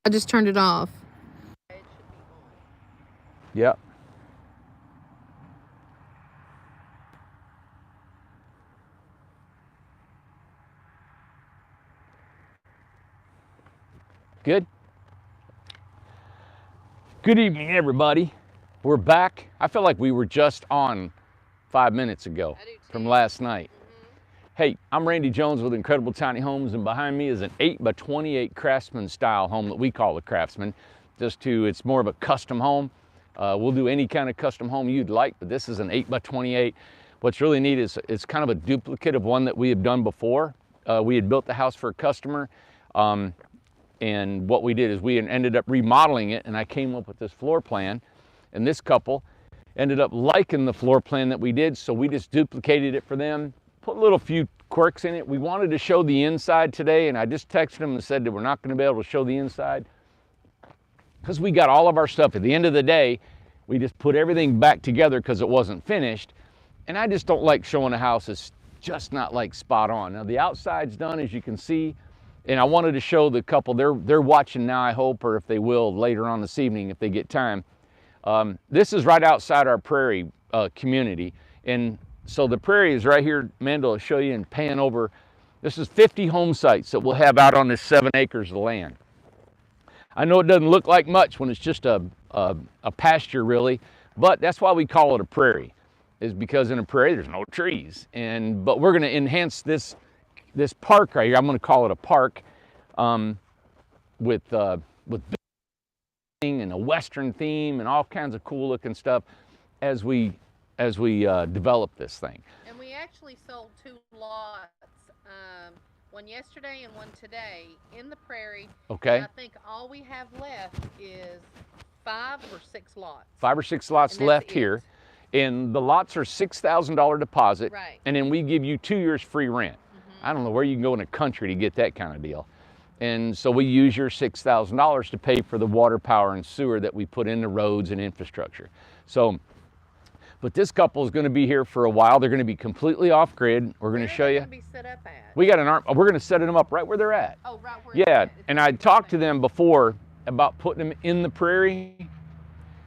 I just turned it off. Yep. Good. Good evening, everybody. We're back. I feel like we were just on 5 minutes ago from last night. Hey, I'm Randy Jones with Incredible Tiny Homes, and behind me is an 8 by 28 Craftsman style home that we call a Craftsman. It's more of a custom home. We'll do any kind of custom home you'd like, but this is an 8 by 28. What's really neat is it's kind of a duplicate of one that we have done before. We had built the house for a customer. And what we did is we ended up remodeling it, and I came up with this floor plan. And this couple ended up liking the floor plan that we did, so we just duplicated it for them, put a little few quirks in it. We wanted to show the inside today, and I just texted them and said that we're not going to be able to show the inside because we got all of our stuff. At the end of the day, we just put everything back together because it wasn't finished. And I just don't like showing a house that's just not like spot on. Now the outside's done, as you can see. And I wanted to show the couple, they're watching now, I hope, or if they will later on this evening if they get time. This is right outside our Prairie community. And so the Prairie is right here. Amanda will show you and pan over. This is 50 home sites that we'll have out on this 7 acres of land. I know it doesn't look like much when it's just a pasture really, but that's why we call it a prairie, is because in a prairie there's no trees. But we're going to enhance this park right here. I'm going to call it a park with building and a western theme and all kinds of cool looking stuff as we develop this thing. And we actually sold 2 lots, one yesterday and one today in the Prairie. Okay. And I think all we have left is 5 or 6 lots. 5 or 6 lots left here. And the lots are $6,000 deposit. Right. And then we give you 2 years free rent. I don't know where you can go in the country to get that kind of deal. And so we use your $6,000 to pay for the water, power, and sewer that we put in the roads and infrastructure. So, but this couple is going to be here for a while. They're going to be completely off grid. We're going to show you. Where are they going to be set up at? We got we're going to set them up right where they're at. Oh, right where yeah, and I talked to them before about putting them in the Prairie,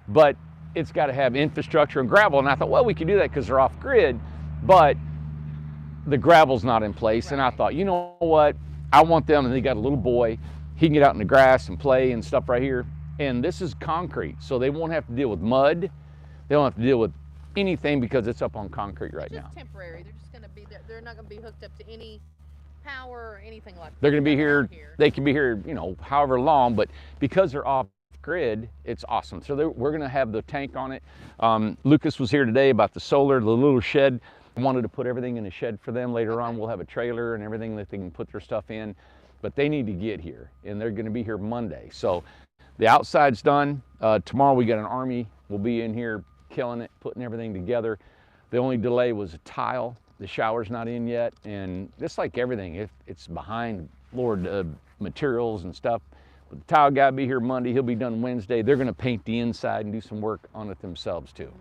but it's got to have infrastructure and gravel. And I thought, well, we can do that because they're off grid, but the gravel's not in place. Right. And I thought, you know what? I want them, and they got a little boy. He can get out in the grass and play and stuff right here. And this is concrete, so they won't have to deal with mud. They don't have to deal with anything because it's up on concrete right now. Just temporary. They're just going to be there. They're not going to be hooked up to any power or anything like that. They're going to be here. They can be here, you know, however long, but because they're off grid, it's awesome. So we're going to have the tank on it. Lucas was here today about the solar, the little shed. I wanted to put everything in a shed for them. Later on, we'll have a trailer and everything that they can put their stuff in. But they need to get here, and they're going to be here Monday. So the outside's done. Tomorrow we got an army. We'll be in here killing it, putting everything together. The only delay was a tile. The shower's not in yet. And just like everything, it's behind, Lord, materials and stuff. But the tile guy will be here Monday. He'll be done Wednesday. They're going to paint the inside and do some work on it themselves too.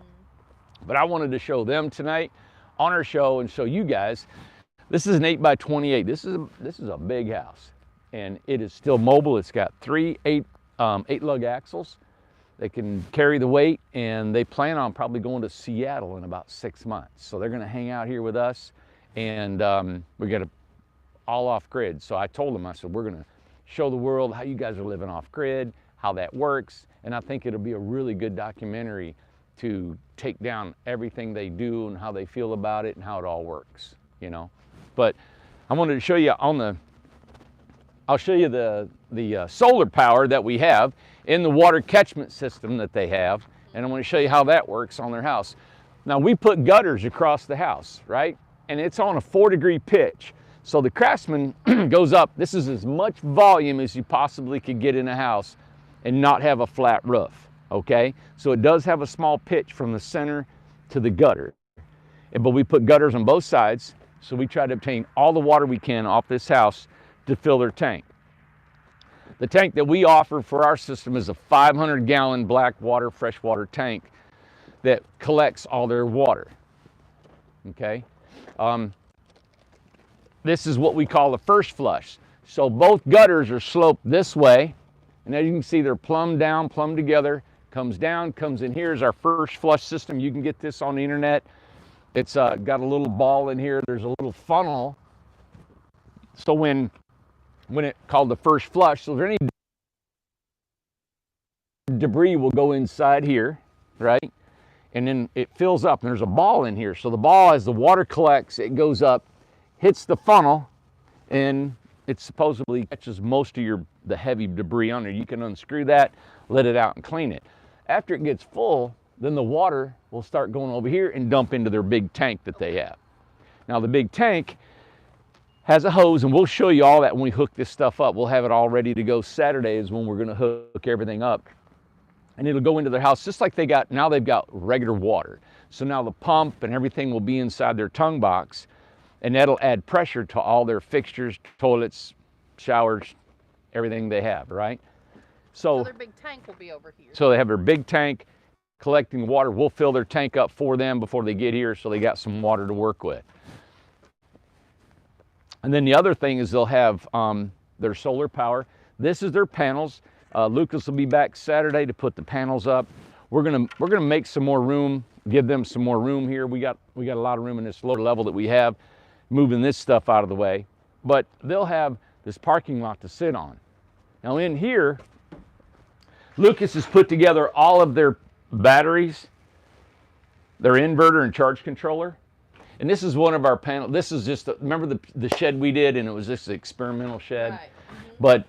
But I wanted to show them tonight on our show and show you guys. This is an 8 by 28. This is a big house, and it is still mobile. It's got 3 8-lug axles that can carry the weight, and they plan on probably going to Seattle in about 6 months. So they're going to hang out here with us, and we got all off grid. So I told them, I said, we're going to show the world how you guys are living off grid, how that works, and I think it'll be a really good documentary to take down everything they do and how they feel about it and how it all works, you know. But I wanted to show you I'll show you the solar power that we have in the water catchment system that they have, and I want to show you how that works on their house. Now we put gutters across the house, right? And it's on a 4-degree pitch. So the Craftsman goes up. This is as much volume as you possibly could get in a house and not have a flat roof. Okay, so it does have a small pitch from the center to the gutter, but we put gutters on both sides, so we try to obtain all the water we can off this house to fill their tank. The tank that we offer for our system is a 500-gallon black water freshwater tank that collects all their water. Okay, this is what we call the first flush. So both gutters are sloped this way, And as you can see, they're plumb down, plumb together, comes down, comes in. Here's our first flush system. You can get this on the internet. It's got a little ball in here. There's a little funnel. So when it called the first flush, so if there's any debris will go inside here, right? And then it fills up, and there's a ball in here. So the ball, as the water collects, it goes up, hits the funnel, and it supposedly catches most of the heavy debris on there. You can unscrew that, let it out, and clean it. After it gets full, then the water will start going over here and dump into their big tank that they have. Now the big tank has a hose, and we'll show you all that when we hook this stuff up. We'll have it all ready to go. Saturday is when we're gonna hook everything up. And it'll go into their house just like now they've got regular water. So now the pump and everything will be inside their tongue box, and that'll add pressure to all their fixtures, toilets, showers, everything they have, right? So their big tank will be over here. So they have their big tank collecting water. We'll fill their tank up for them before they get here, so they got some water to work with. And then the other thing is they'll have their solar power. This is their panels. Lucas will be back Saturday to put the panels up. We're gonna make some more room, give them some more room here. We got a lot of room in this lower level that we have, moving this stuff out of the way. But they'll have this parking lot to sit on. Now in here, Lucas has put together all of their batteries, their inverter and charge controller. And this is one of our panels. This is just, remember the shed we did, and it was just an experimental shed? Right. Mm-hmm. But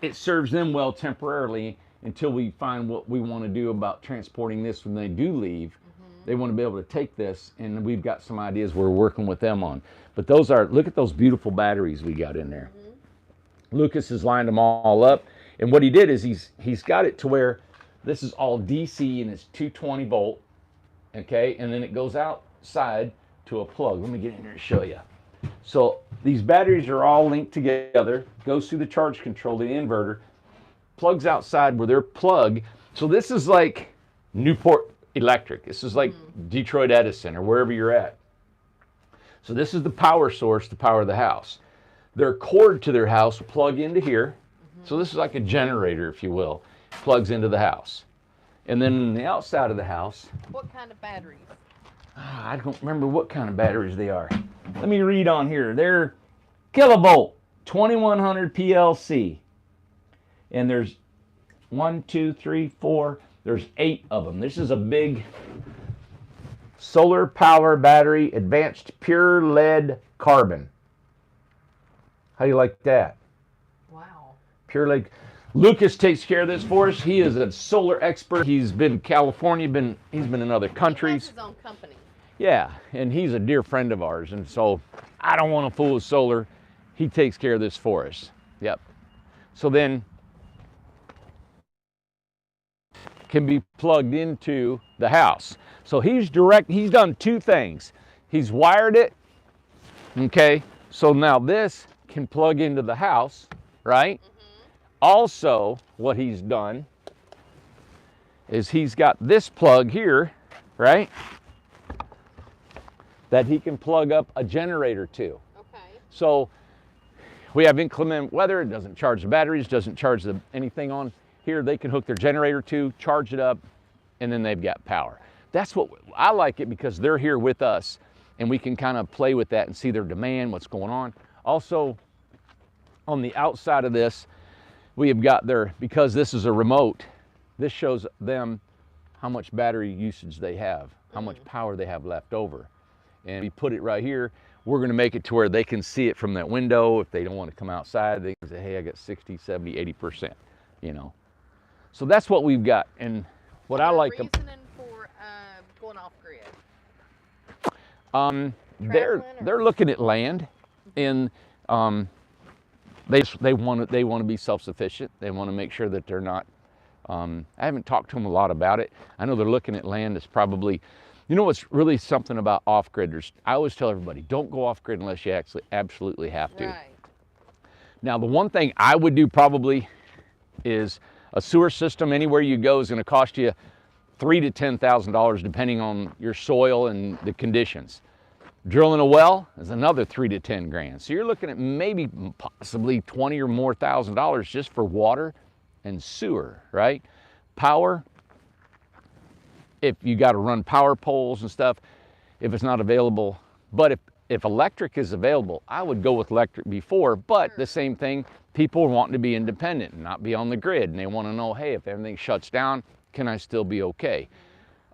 it serves them well temporarily until we find what we want to do about transporting this when they do leave. Mm-hmm. They want to be able to take this, and we've got some ideas we're working with them on. But look at those beautiful batteries we got in there. Mm-hmm. Lucas has lined them all up, and what he did is he's got it to where this is all DC and it's 220 volt, okay? And then it goes outside to a plug. Let me get in here and show you. So these batteries are all linked together, goes through the charge control, the inverter, plugs outside where they're plugged. So this is like Newport Electric. This is like Detroit Edison or wherever you're at. So this is the power source to power the house. Their cord to their house will plug into here. So this is like a generator, if you will, plugs into the house. And then on the outside of the house. What kind of batteries? I don't remember what kind of batteries they are. Let me read on here. They're kilovolt, 2100 PLC. And there's 1, 2, 3, 4, there's 8 of them. This is a big solar power battery, advanced pure lead carbon. How do you like that? Wow. Pure lead. Lucas takes care of this for us. He is a solar expert. He's been in California, he's been in other countries. He has his own company. Yeah, and he's a dear friend of ours, and so I don't want to fool with solar. He takes care of this for us. Yep. So then can be plugged into the house. So he's done 2 things. He's wired it, okay? So now this can plug into the house, right? Mm-hmm. Also, what he's done is he's got this plug here, right? That he can plug up a generator to. Okay. So we have inclement weather, it doesn't charge the batteries, doesn't charge anything on here. They can hook their generator to, charge it up, and then they've got power. That's what I like it, because they're here with us and we can kind of play with that and see their demand, what's going on. Also, on the outside of this, we have got because this is a remote, this shows them how much battery usage they have, how much power they have left over. And we put it right here. We're going to make it to where they can see it from that window. If they don't want to come outside, they can say, hey, I got 60, 70, 80%, you know. So that's what we've got. And what I like. Reasoning for going off grid? They're looking at land, and they want to be self-sufficient. They want to make sure that they're not. I haven't talked to them a lot about it. I know they're looking at land that's probably. You know what's really something about off-gridders? I always tell everybody, don't go off-grid unless you actually absolutely have to. Right. Now, the one thing I would do probably is a sewer system anywhere you go is going to cost you $3,000 to $10,000 depending on your soil and the conditions. Drilling a well is another $3,000 to $10,000. So you're looking at maybe possibly $20,000 or more just for water and sewer, right? Power, if you got to run power poles and stuff, if it's not available. But if electric is available, I would go with electric before, but the same thing, people are wanting to be independent and not be on the grid, and they want to know, hey, if everything shuts down, can I still be okay?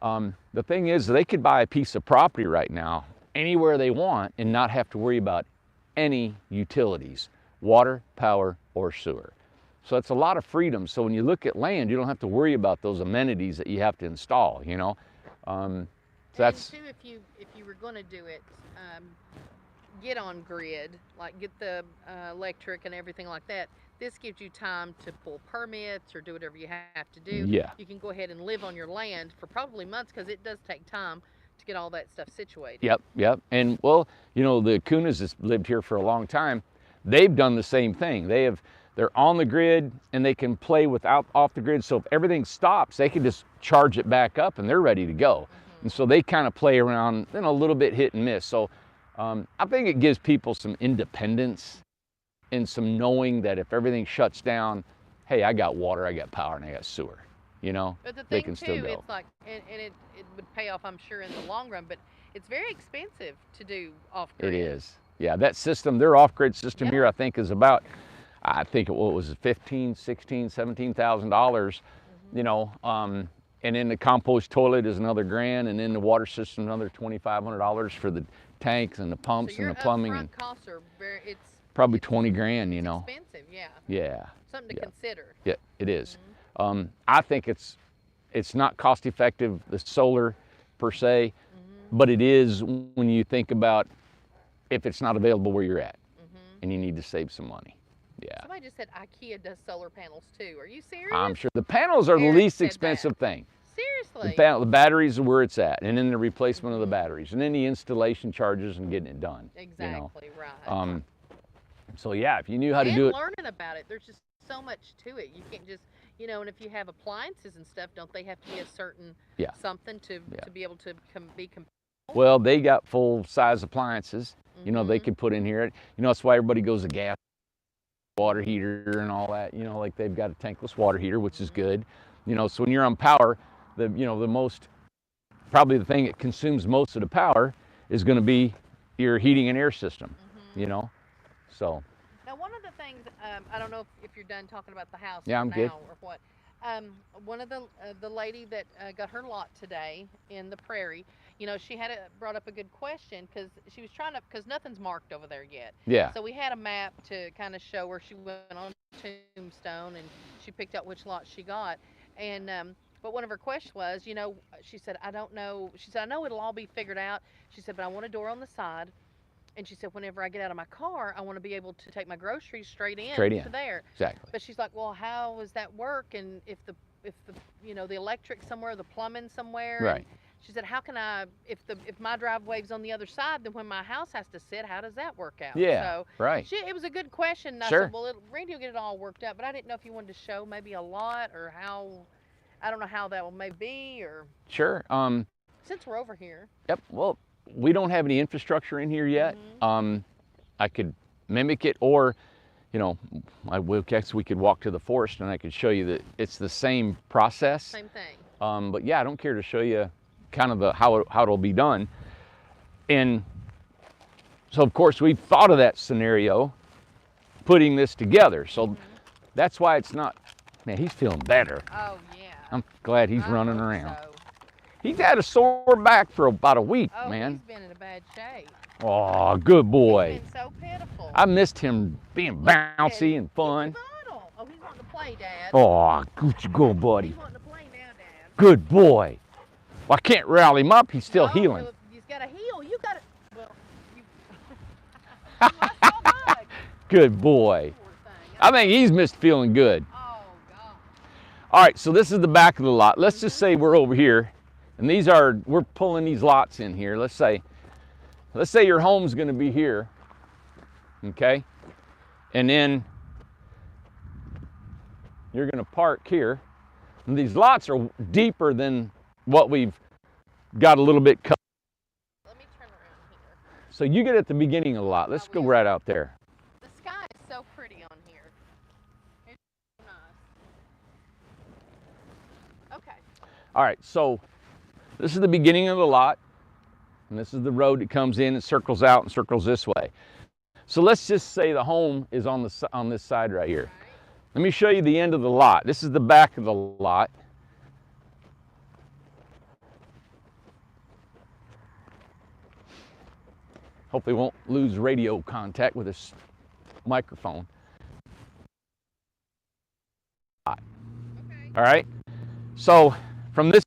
The thing is, they could buy a piece of property right now, anywhere they want, and not have to worry about any utilities, water, power, or sewer. So it's a lot of freedom. So when you look at land, you don't have to worry about those amenities that you have to install, you know? So that's... And too, if you were gonna do it, get on grid, like get the electric and everything like that. This gives you time to pull permits or do whatever you have to do. Yeah. You can go ahead and live on your land for probably months, because it does take time to get all that stuff situated. Yep. And well, you know, the Kunas has lived here for a long time. They've done the same thing. They're on the grid and they can play without off the grid. So if everything stops, they can just charge it back up and they're ready to go. And so they kind of play around, you know, a little bit hit and miss. So I think it gives people some independence and some knowing that if everything shuts down, hey, I got water, I got power, and I got sewer. You know, but the thing they can too, still go. it's like, and it would pay off, I'm sure, in the long run, but it's very expensive to do off-grid. It is. Yeah, that system, their off-grid system here, I think is about, I think it was $15,000, $16,000, $17,000, you know, and then the compost toilet is another $1,000, and then the water system another $2,500 for the tanks and the pumps So and the plumbing, and costs are very, it's probably $20,000, you know. expensive, yeah. Yeah. Something to consider. Yeah, it is. I think it's not cost effective, the solar per se, but it is when you think about if it's not available where you're at and you need to save some money. Yeah. Somebody just said IKEA does solar panels too. Are you serious? I'm sure the panels are the Eric least said expensive that. thing. Seriously? The batteries are where it's at, and then the replacement of the batteries, and then the installation charges and getting it done. Exactly, you know? right. So yeah, if you knew how to and do it. learning about it, there's just so much to it. You can't just, you know, and if you have appliances and stuff, don't they have to be a certain something to be able to be compatible? Well, they got full-size appliances, you know, they could put in here. You know, that's why everybody goes to gas, water heater and all that, you know, like they've got a tankless water heater, which is good. You know, so when you're on power, probably the thing that consumes most of the power is going to be your heating and air system, you know, so. Now, one of the things, I don't know if you're done talking about the house I'm now good. or what. One of the lady that got her lot today in the Prairie, you know, she had brought up a good question, because she was trying to, because nothing's marked over there yet. Yeah. So we had a map to kind of show where she went on Tombstone, and she picked out which lot she got. And but one of her questions was, you know, she said, I don't know. She said, I know it'll all be figured out. She said, but I want a door on the side. And she said, whenever I get out of my car, I want to be able to take my groceries straight in to there. Exactly. But she's like, well, how does that work? And if the you know, the electric somewhere, the plumbing somewhere. Right. And she said, how can I, if my driveway's on the other side, then when my house has to sit, how does that work out? Yeah. So right. it was a good question. And I said, well, Randy will get it all worked out, but I didn't know if you wanted to show maybe a lot, or how, I don't know how that may be, or. Sure. Since we're over here. Yep. Well, we don't have any infrastructure in here yet. I could mimic it, or, you know, we could walk to the forest and I could show you that it's the same process. Same thing. But yeah, I don't care to show you kind of how it'll be done. And so of course we've thought of that scenario, putting this together. So that's why it's not, man, he's feeling better. Oh yeah. I'm glad he's running around. So. He's had a sore back for about a week, Oh, man. He's been in a bad shape. Oh, good boy. He's been so pitiful. I missed him being bouncy and fun. Oh, he's wanting to play, Dad. Oh, good go, buddy. He's wanting to play now, Dad. Good boy. Well, I can't rally him up. He's still No, healing. He's got to heal. You got to. Well, you. You lost all bug. Good boy. Poor thing. I think he's missed feeling good. Oh, God. All right, so this is the back of the lot. Let's just say we're over here, and we're pulling these lots in here. Let's say your home's going to be here, okay? And then you're going to park here. And these lots are deeper than what we've got a little bit cut. Let me turn around here. So you get at the beginning of the lot. Let's go right out there. The sky is so pretty on here. It's so nice. All right, so this is the beginning of the lot, and this is the road that comes in and circles out and circles this way. So let's just say the home is on this side right here. Let me show you the end of the lot. This is the back of the lot. Hopefully won't lose radio contact with this microphone. Okay. All right, so from this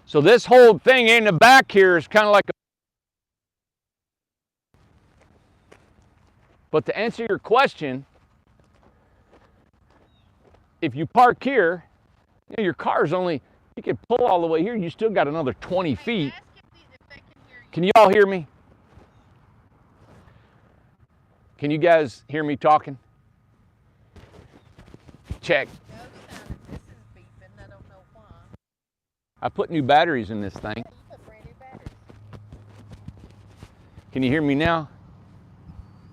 So this whole thing in the back here is kind of like but to answer your question, if you park here, you know, your car's only, you can pull all the way here, you still got another 20 feet. Can you all hear me? Can you guys hear me talking? Check. I put new batteries in this thing. Can you hear me now?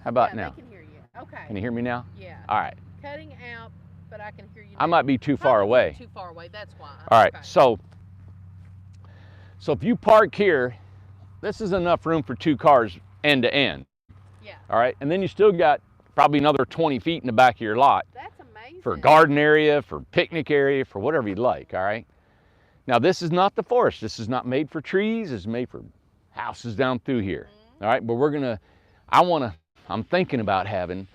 How about now? I can hear you. Okay. Can you hear me now? Yeah. All right. Cutting out, but I can hear you now. I might be too far away. Too far away, that's why. All right, Okay. so if you park here, this is enough room for 2 cars end to end. Yeah. All right, and then you still got probably another 20 feet in the back of your lot. That's amazing. For a garden area, for picnic area, for whatever you'd like, all right? Now, this is not the forest. This is not made for trees. It's made for houses down through here, all right? But I'm thinking about having,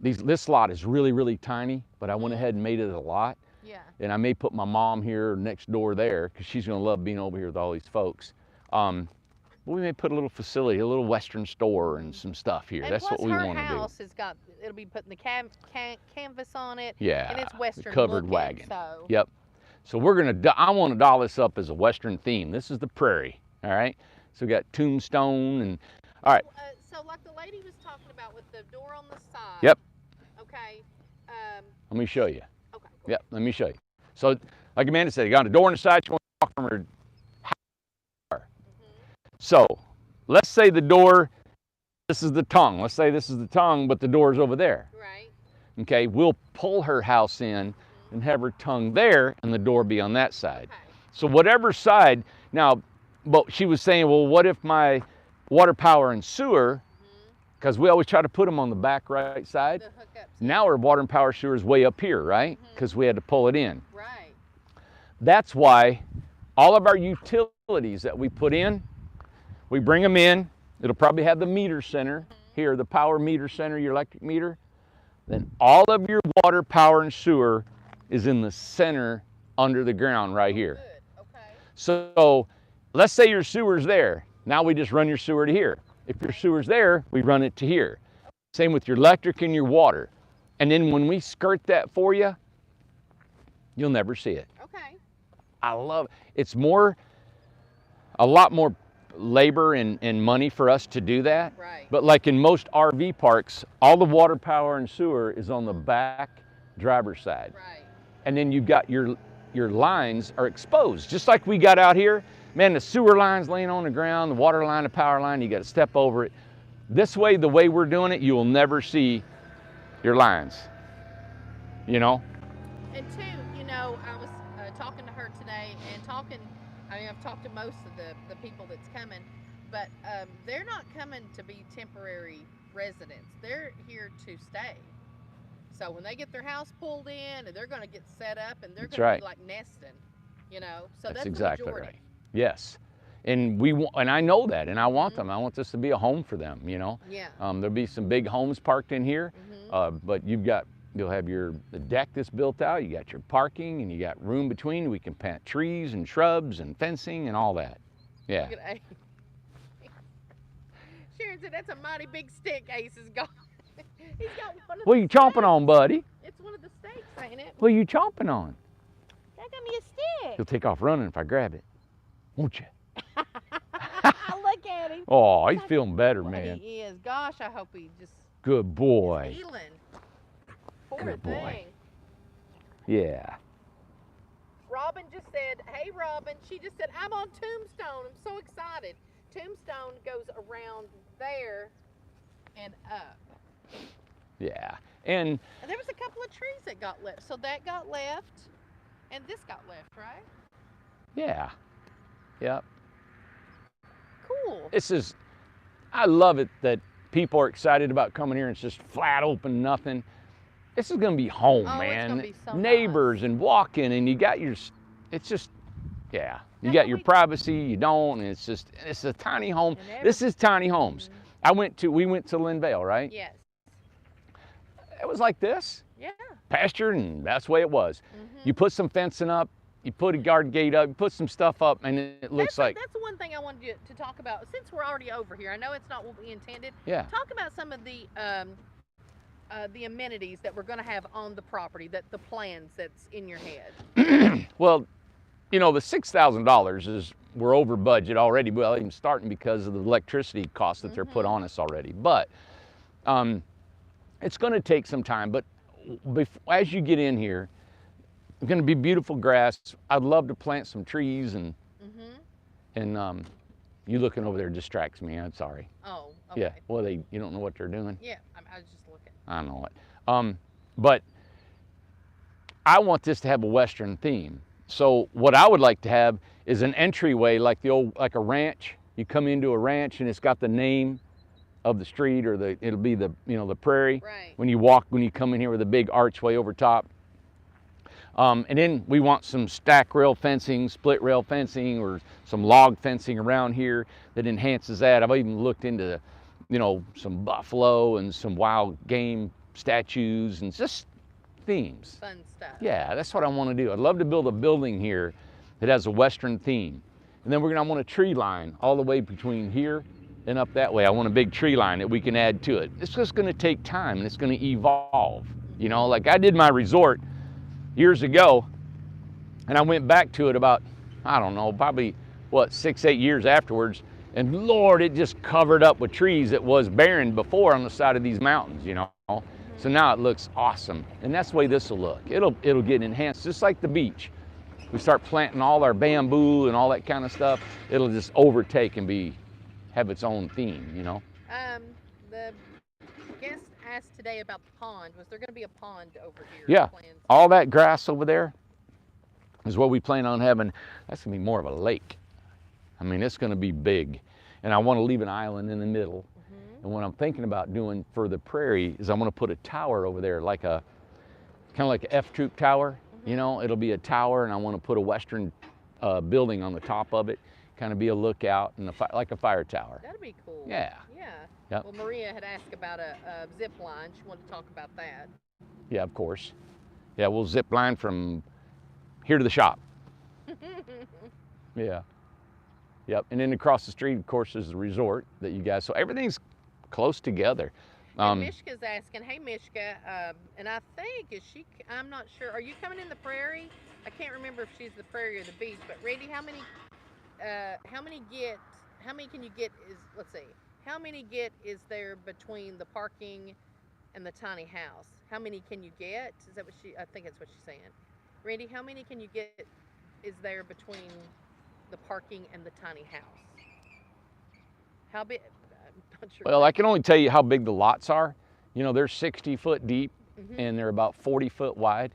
this lot is really, really tiny, but I went ahead and made it a lot. Yeah. And I may put my mom here next door there because she's going to love being over here with all these folks. But we may put a little facility, a little Western store and some stuff here. And That's what we want to do. Her house has got, it'll be putting the canvas on it. Yeah. And it's Western the covered looking, wagon. So. Yep. So I want to doll this up as a Western theme. This is the Prairie, all right? So we got tombstone and, all right. So like the lady was talking about with the door on the side. Yep. Okay. Let me show you. Okay. Yep, let me show you. So like Amanda said, you got a door on the side, you want to walk from her house. So let's say the door, this is the tongue. Let's say this is the tongue, but the door is over there. Right. Okay, we'll pull her house in and have her tongue there and the door be on that side. Okay. So whatever side, now, but she was saying, well, what if my water, power, and sewer, because we always try to put them on the back right side. The hookups. Now our water and power sewer is way up here, right? Because we had to pull it in. Right. That's why all of our utilities that we put in, we bring them in. It'll probably have the meter center here, the power meter center, your electric meter. Then all of your water, power, and sewer is in the center under the ground right here. Good. Okay. So let's say your sewer's there. Now we just run your sewer to here. If your sewer's there, we run it to here. Same with your electric and your water. And then when we skirt that for you, you'll never see it. Okay. I love it. It's a lot more labor and money for us to do that. Right. But like in most RV parks, all the water, power, and sewer is on the back driver's side. Right. And then you've got your lines are exposed. Just like we got out here, man, the sewer line's laying on the ground, the water line, the power line, you got to step over it. This way, the way we're doing it, you will never see your lines, you know? And two, I was talking to her today and I've talked to most of the people that's coming, but they're not coming to be temporary residents. They're here to stay. So when they get their house pulled in, and they're going to get set up, and they're going to be like nesting, So that's exactly the majority. Right. Yes, and I know that, and I want them. I want this to be a home for them. Yeah. There'll be some big homes parked in here, but you'll have the deck that's built out. You got your parking, and you got room between. We can plant trees and shrubs and fencing and all that. Yeah. Look at Ace. Sharon said that's a mighty big stick Ace has got. He's got one of What are you chomping on, buddy? It's one of the steaks, ain't it? What are you chomping on? That got me a stick. He'll take off running if I grab it, won't you? Look at him. Oh, he's feeling better, man. He is. Gosh, I hope he just Good boy. healing. Poor Good boy. thing. Yeah. Robin just said, hey, Robin. She just said, I'm on Tombstone. I'm so excited. Tombstone goes around there and up. Yeah. And And there was a couple of trees that got left. So that got left, and this got left, right? yeah. Yep. Cool. This is, I love it that people are excited about coming here and it's just flat open, nothing. This is going to be home, Oh, man. it's gonna be so Neighbors nice. and walking, and you got your, it's just, yeah. You That's got what your we- privacy, you don't, and it's just, it's a tiny home. And This is tiny homes. We went to Linvale, right? Yes. It was like this, Yeah. pastured, and that's the way it was. Mm-hmm. You put some fencing up, you put a guard gate up, you put some stuff up, and it looks like, That's the one thing I wanted you to talk about. Since we're already over here, I know it's not what we intended. yeah. Talk about some of the amenities that we're going to have on the property, that the plans that's in your head. Well, you know, the $6,000 is, we're over budget already. Well, even starting because of the electricity costs that they're put on us already. But it's going to take some time. But as you get in here, it's going to be beautiful grass. I'd love to plant some trees, and you looking over there distracts me. I'm sorry. Oh, okay. Yeah. Well, you don't know what they're doing. Yeah, I was just looking. I know it. But I want this to have a Western theme. So what I would like to have is an entryway like like a ranch. You come into a ranch and it's got the name of the street, or it'll be the Prairie. Right. When you come in here with a big archway over top. And then we want some stack rail fencing, split rail fencing, or some log fencing around here that enhances that. I've even looked into, some buffalo and some wild game statues and just themes. Fun stuff. Yeah, that's what I want to do. I'd love to build a building here that has a Western theme. And then I want a tree line all the way between here and up that way. I want a big tree line that we can add to it. It's just going to take time, and it's going to evolve. Like I did my resort years ago, and I went back to it about, I don't know, probably 6-8 years afterwards, and Lord, it just covered up with trees that was barren before on the side of these mountains, So now it looks awesome, and that's the way this will look. It'll get enhanced, just like the beach. We start planting all our bamboo and all that kind of stuff, it'll just overtake and have its own theme, The guest asked today about the pond. Was there going to be a pond over here? Yeah, Plans? all that grass over there is what we plan on having. That's going to be more of a lake. I mean, it's going to be big, and I want to leave an island in the middle. And what I'm thinking about doing for the Prairie is I'm going to put a tower over there, kind of like an F-troop tower. It'll be a tower, and I want to put a Western building on the top of it, kind of be a lookout, and like a fire tower. That'd be cool. Yeah. Yeah. Yep. Well, Maria had asked about a zip line. She wanted to talk about that. Yeah, of course. Yeah, we'll zip line from here to the shop. Yeah. Yep. And then across the street, of course, is the resort that you guys. So everything's close together. And Mishka's asking, hey Mishka, and I think I'm not sure. Are you coming in the Prairie? I can't remember if she's the Prairie or the beach. But Randy, how many can you get? Let's see. How many is there between the parking and the tiny house? How many can you get? Is that what I think that's what she's saying. Randy, how many can you get is there between the parking and the tiny house? How big? I'm not sure. Well, I can only tell you how big the lots are. They're 60 foot deep, and they're about 40 foot wide.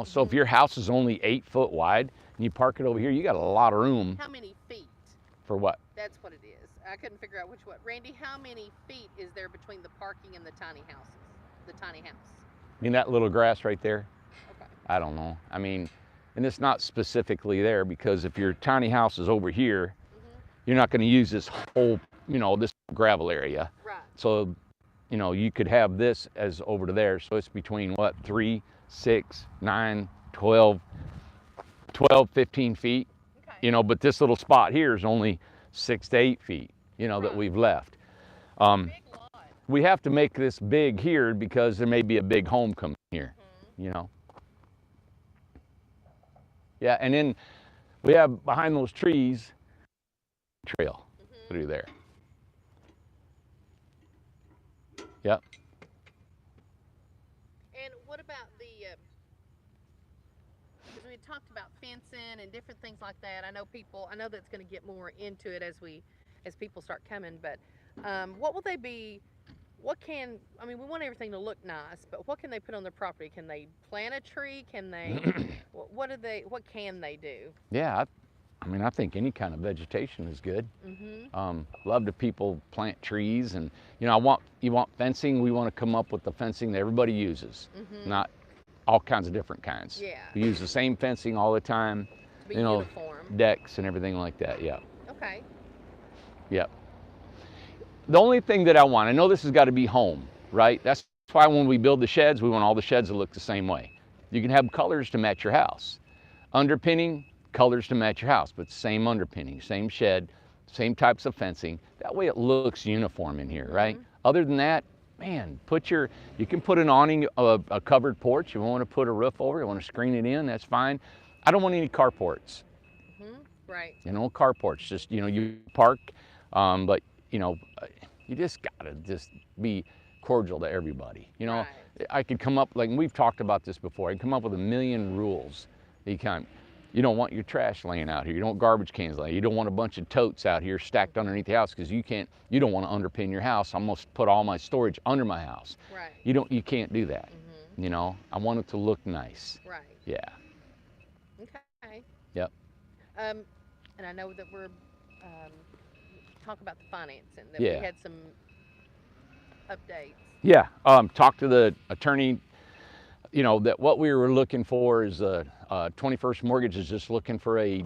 So if your house is only 8 foot wide and you park it over here, you got a lot of room. How many feet? For what? That's what it is. I couldn't figure out which one. Randy, how many feet is there between the parking and the tiny houses? The tiny house. I mean, that little grass right there? Okay. I don't know. I mean, and it's not specifically there, because if your tiny house is over here, you're not going to use this whole, this gravel area. Right. So, you could have this as over to there. So it's between 3, 6, 9, 12, 15 feet. Okay. But this little spot here is only 6 to 8 feet, that we've left. Big lot. We have to make this big here because there may be a big homecoming here, Yeah, and then we have behind those trees, trail through there. Yep. And what about talked about fencing and different things like that. I know that's going to get more into it as people start coming. But what will they be? I mean, we want everything to look nice, but what can they put on their property? Can they plant a tree? Can they? What can they do? Yeah, I mean, I think any kind of vegetation is good. Love to people plant trees, and you know, you want fencing. We want to come up with the fencing that everybody uses, not all kinds of different kinds. Yeah. We use the same fencing all the time. To be uniform. Decks and everything like that. Yeah. Okay. Yep. The only thing that I know this has got to be home, right? That's why when we build the sheds, we want all the sheds to look the same way. You can have colors to match your house. Underpinning, colors to match your house, but same underpinning, same shed, same types of fencing. That way it looks uniform in here, right? Other than that, man, you can put an awning, a covered porch. You want to put a roof over, you want to screen it in, that's fine. I don't want any carports. Right. You know, carports, just, you know, you park, but you know, you just gotta just be cordial to everybody. You know, I could come up, like we've talked about this before, I can come up with a million rules. You don't want your trash laying out here. You don't want garbage cans laying. You don't want a bunch of totes out here stacked underneath the house because you don't want to underpin your house. I'm gonna put all my storage under my house. Right. You can't do that. You know, I want it to look nice. Right. Yeah. Okay. Yep. And I know that we're talk about the financing, that Yeah. we had some updates. Yeah. Talked to the attorney. You know, that what we were looking for is 21st Mortgage is just looking for a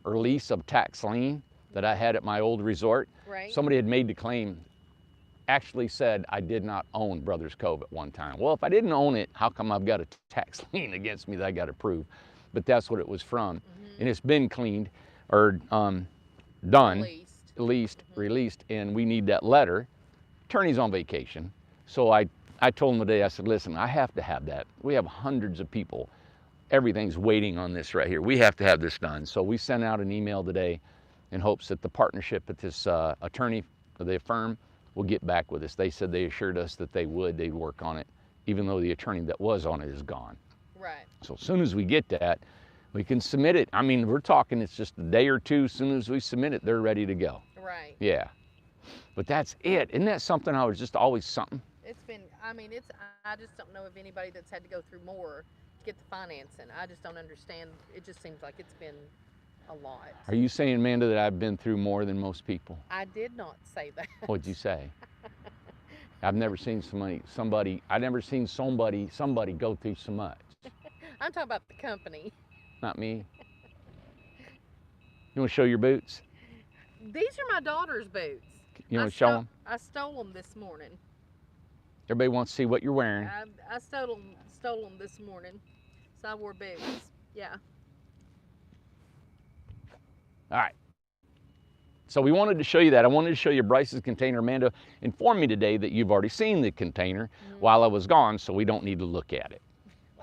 release of tax lien that I had at my old resort. Right. Somebody had made the claim, actually said I did not own Brothers Cove at one time. Well, if I didn't own it, how come I've got a tax lien against me that I got to prove? But that's what it was from. And it's been cleaned or done, released, and we need that letter. Attorney's on vacation. So I told him today, I said, listen, I have to have that. We have hundreds of people. Everything's waiting on this right here. We have to have this done. So we sent out an email today in hopes that the partnership at this attorney, the firm, will get back with us. They said they assured us that they'd work on it, even though the attorney that was on it is gone. Right. So as soon as we get that, we can submit it. I mean, we're talking, it's just a day or two. As soon as we submit it, they're ready to go. Right. Yeah. But that's it. Isn't that something I was just always something? It's been, I just don't know of anybody that's had to go through more to get the financing. I just don't understand. It just seems like it's been a lot. Are you saying, Amanda, that I've been through more than most people? I did not say that. What'd you say? I've never seen somebody go through so much. I'm talking about the company. Not me. You want to show your boots? These are my daughter's boots. You want to show them? I stole them this morning. Everybody wants to see what you're wearing. I stole them this morning, so I wore boots. Yeah. All right. So we wanted to show you that. I wanted to show you Bryce's container. Amanda informed me today that you've already seen the container while I was gone, so we don't need to look at it.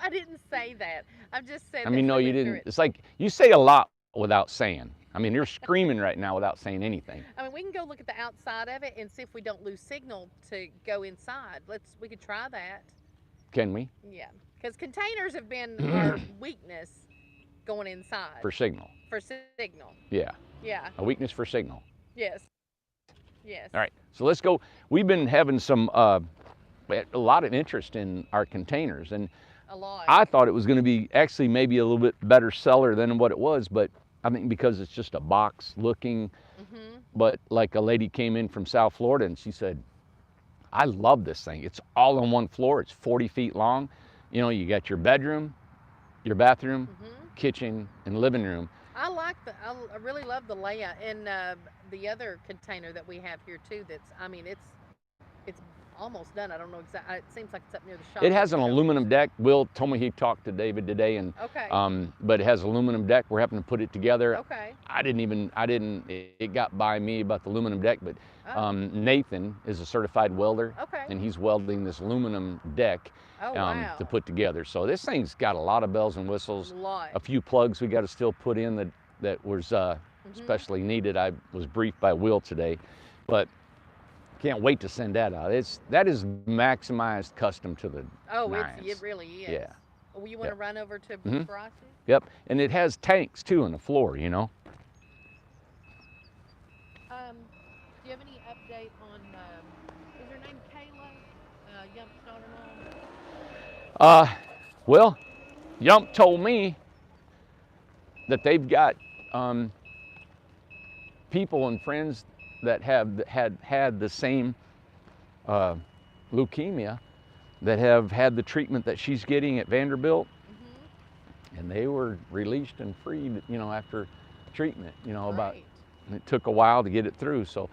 I didn't say that. I've just said. I mean, no, you didn't. It's like you say a lot without saying. I mean, you're screaming right now without saying anything. I mean, we can go look at the outside of it and see if we don't lose signal to go inside. We could try that. Can we? Yeah, because containers have been our weakness going inside. For signal. For signal. Yeah. Yeah. A weakness for signal. Yes. Yes. All right, so let's go. We've been having a lot of interest in our containers, and a lot. I thought it was going to be actually maybe a little bit better seller than what it was, but I think because it's just a box looking, but like a lady came in from South Florida and she said, I love this thing. It's all on one floor. It's 40 feet long. You know, you got your bedroom, your bathroom, kitchen, and living room. I really love the layout, and the other container that we have here too. It's almost done. I don't know exactly. It seems like it's up near the shop. It has an aluminum deck. Will told me he talked to David today, and but it has aluminum deck. We're having to put it together. Okay. It got by me about the aluminum deck, but Nathan is a certified welder, and he's welding this aluminum deck to put together. So this thing's got a lot of bells and whistles. A few plugs we got to still put in that was especially needed. I was briefed by Will today, but can't wait to send that out. That is maximized custom to the nines. It really is. Yeah. Oh, you want to run over to Mhm. Prairie? Yep, and it has tanks too on the floor, you know. Do you have any update on, is her name Kayla, Yump's daughter-in-law? Well, Yump told me that they've got people and friends that have had the same leukemia that have had the treatment that she's getting at Vanderbilt, and they were released and freed, you know, after treatment, you know, about, Great. and it took a while to get it through. So,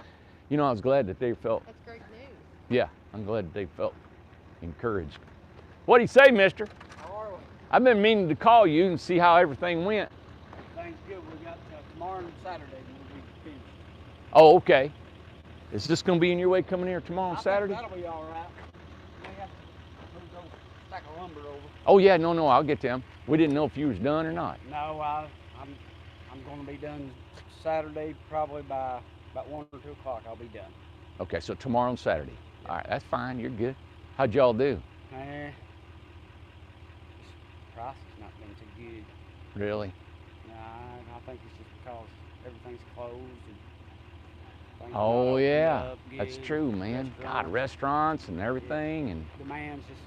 you know, I was glad that they felt, That's great news. yeah, I'm glad that they felt encouraged. What do you say, mister? How are we? I've been meaning to call you and see how everything went. Things good. We got tomorrow and Saturday we'll be finished. Oh, okay. Is this going to be in your way coming here tomorrow and I Saturday? think that'll be all right. We have to move those stack of lumber over. Oh yeah, no, I'll get them. We didn't know if you was done or not. No, I'm going to be done Saturday probably by about 1 or 2 o'clock. I'll be done. Okay, so tomorrow and Saturday. All right, that's fine. You're good. How'd y'all do? This price has not been too good. Really? Nah, I think it's just because everything's closed and things are not Oh opening yeah, up that's good. true, man. God, restaurants and everything, and Demand's just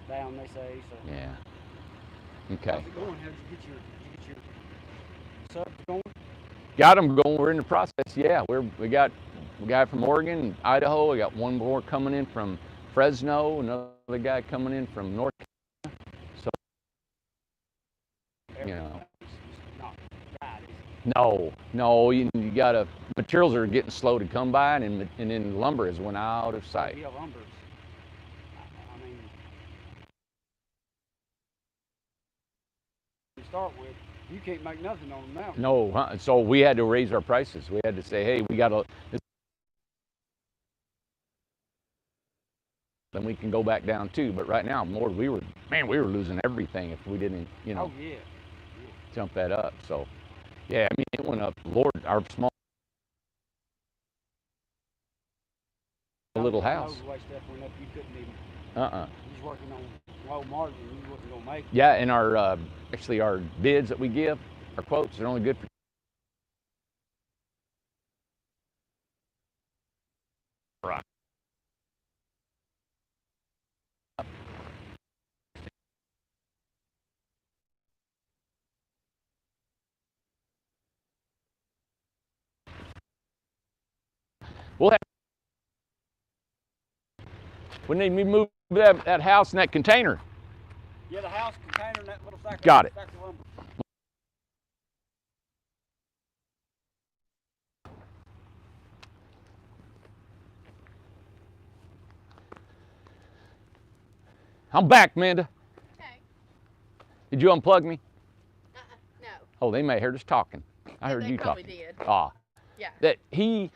down, they say. So. yeah. How's Okay. it going? How'd you get your subs going? Got them going. We're in the process. Yeah, we got a guy from Oregon, Idaho. We got one more coming in from Fresno. Another guy coming in from North Carolina. So you know. Not right, is it? No, you gotta. Materials are getting slow to come by, and then lumber has went out of sight. Yeah, lumber's. I mean, to start with, you can't make nothing on them now. No, huh? So we had to raise our prices. We had to say, hey, we gotta. Then we can go back down too. But right now, Lord, we were losing everything if we didn't, you know, Oh yeah. jump that up. So, yeah, I mean, it went up. Lord, our small little house. The way stuff went up, you couldn't even. Uh-uh. You was working on low margin. You wasn't gonna make it. Yeah, and our actually our bids that we give, our quotes, they're only good for. Right. We'll have. We need me move that house in that container. Yeah, the house container and that little sack. Got it. Sack of lumber. I'm back, Amanda. Okay. Did you unplug me? No. Oh, they may have heard us talking. I heard They you probably talking. did. Ah, Yeah. that he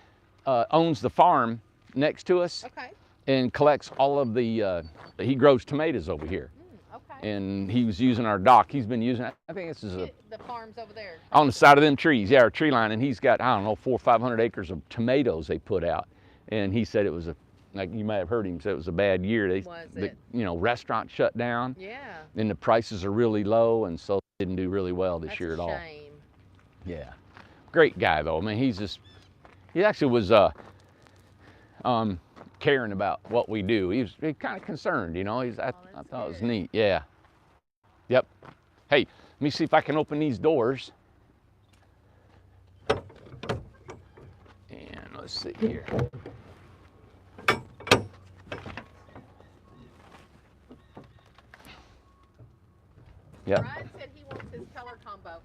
owns the farm next to us Okay. and collects all of the. He grows tomatoes over here, Okay. and he was using our dock. He's been using. I think this is The farm's over there. on the side of them trees. Yeah, our tree line, and he's got, I don't know, 400 or 500 acres of tomatoes they put out, and he said it was like you may have heard him say it was a bad year. Restaurants shut down, Yeah. and the prices are really low, and so they didn't do really well this That's year a at all. shame. Yeah, great guy though. I mean, he actually was caring about what we do. He was kind of concerned, you know. I thought it was good. neat. Yeah. Yep. Hey, let me see if I can open these doors. And let's see here. Yep. Brian said he wants his color combo.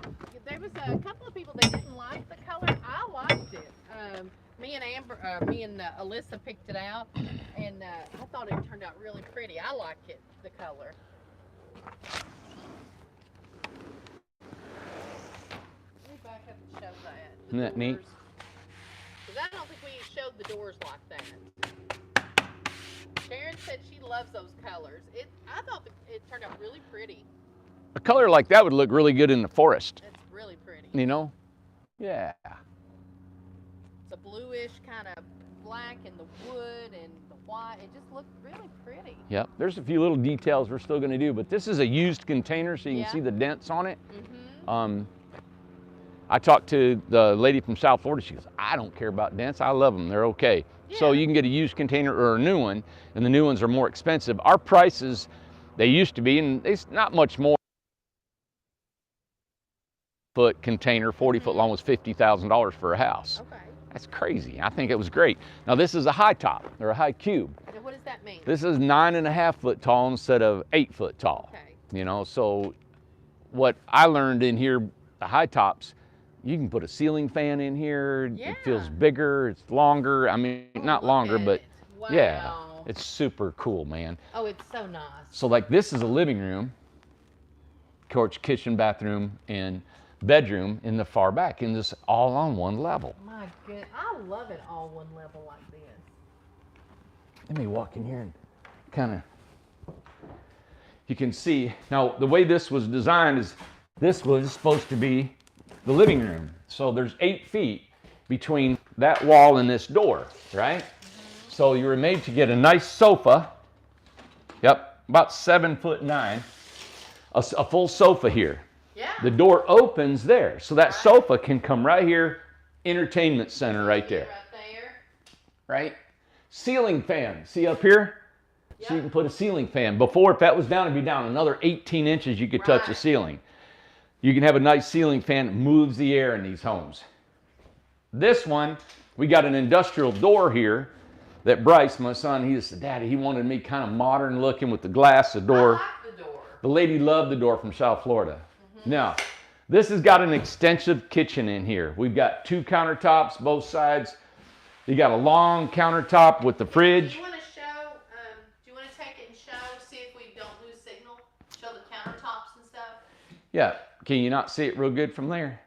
There was a couple of people that didn't like the color. I liked it. Me and Alyssa picked it out, and I thought it turned out really pretty. I like it, the color. Let me back up and show that. Isn't that neat? Because I don't think we showed the doors like that. Sharon said she loves those colors. I thought it turned out really pretty. A color like that would look really good in the forest, It's really pretty. you know? Yeah. It's a bluish kind of black and the wood and the white. It just looked really pretty. Yep, there's a few little details we're still gonna do, but this is a used container, so you can Yeah. see the dents on it. Mm-hmm. I talked to the lady from South Florida. She goes, I don't care about dents. I love them. They're okay. So Yeah. you can get a used container or a new one, and the new ones are more expensive. Our prices, they used to be, and it's not much more. Foot container, 40-foot long, was $50,000 for a house. Okay. That's crazy. I think it was great. Now this is a high top or a high cube. Now, what does that mean? This is 9.5 foot tall instead of 8 foot tall. Okay. You know, so what I learned in here, the high tops, you can put a ceiling fan in here. Yeah. It feels bigger, it's longer. I mean, Oh, not look longer, at but it. Wow. yeah, it's super cool, man. Oh, it's so nice. So like this is a living room, porch, kitchen, bathroom, and bedroom in the far back, and this all on one level. My goodness, I love it all one level like this. Let me walk in here and kind of, you can see, now the way this was designed is this was supposed to be the living room. So there's 8 feet between that wall and this door, right? So you were made to get a nice sofa, yep, about 7'9", a full sofa here. Yeah. The door opens there, so that sofa can come right here, entertainment center right there, Right there. right? Ceiling fan, see up here? So you Yep. can put a ceiling fan. Before, if that was down, it'd be down another 18 inches, you could touch the Right. ceiling. You can have a nice ceiling fan, it moves the air in these homes. This one, we got an industrial door here that Bryce, my son, he said, Daddy, he wanted me kind of modern looking with the glass, the door. I like the door. The lady loved the door from South Florida. Now, this has got an extensive kitchen in here. We've got 2 countertops, both sides. You got a long countertop with the Do fridge. you want to show? Do you want to take it and show? See if we don't lose signal. Show the countertops and stuff. Yeah, can you not see it real good from there?